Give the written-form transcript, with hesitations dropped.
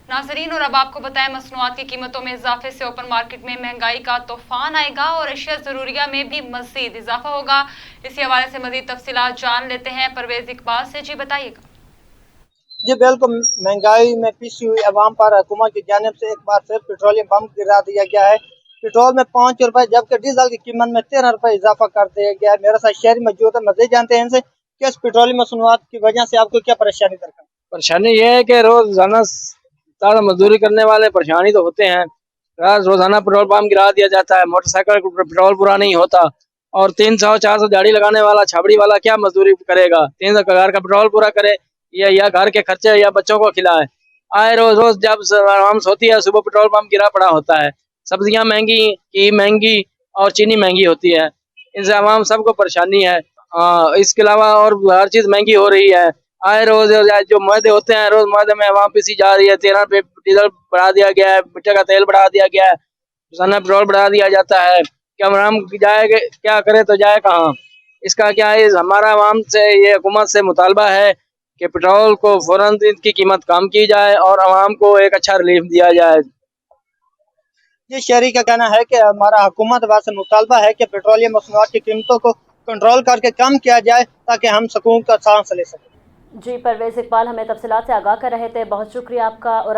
नाज़रीन, और अब आपको बताएं, मसनूआत की कीमतों में इजाफे से ओपन मार्केट में महंगाई का तूफान आएगा और अशिया ज़रूरिया में भी मज़ीद इजाफा होगा। इसी हवाले से मज़ीद तफसीलात जान लेते हैं परवेज इकबाल से। जी बताइएगा। जी बिल्कुल, महंगाई में पिसी हुई अवाम पर हुकूमत की जानिब से एक बार फिर पेट्रोलियम बम गिरा दिया गया है। पेट्रोल में 5 रुपए जबकि डीजल की कीमत में 13 रुपए इजाफा कर दिया गया है। मेरे साथ शहरी मौजूद है, मज़ीद जानते हैं इनसे कि इस पेट्रोलियम मसनूआत की वजह से आपको क्या परेशानी दरकार? परेशानी ये है कि रोजाना सारा मजदूरी करने वाले परेशानी तो होते हैं। रोजाना पेट्रोल पंप गिरा दिया जाता है, मोटरसाइकिल का पेट्रोल पूरा नहीं होता और 300-400 दिहाड़ी लगाने वाला छाबड़ी वाला क्या मजदूरी करेगा? 300 का घर का पेट्रोल पूरा करे या घर के खर्चे या बच्चों को खिलाए। आए रोज रोज जब आराम होती है, सुबह पेट्रोल पंप गिरा पड़ा होता है। सब्जियां महंगी, घी महंगी और चीनी महंगी होती है। इनसे आवाम सबको परेशानी है। इसके अलावा और हर चीज महंगी हो रही है। आए रोज जो मुआदे होते हैं, रोज मुआदे में आवाम पीसी जा रही है। 13 पे डीजल बढ़ा दिया गया है, मिट्टी का तेल बढ़ा दिया गया है, रोजाना पेट्रोल बढ़ा दिया जाता है। क्या आवाम जाए, क्या करे तो जाए कहाँ? इसका क्या है, हमारा आवाम से ये हुकूमत से मुतालबा है कि पेट्रोल को फौरन की कीमत कम की जाए और आवाम को एक अच्छा रिलीफ दिया जाए। ये शहरी का कहना है कि हमारा हुकूमत से मुतालबा है कि पेट्रोलियम मसनूआत की कीमतों को कंट्रोल करके कम किया जाए ताकि हम सुकून का सांस ले सकें। जी, परवेज इकबाल हमें तफसीलात से आगाह कर रहे थे, बहुत शुक्रिया आपका। और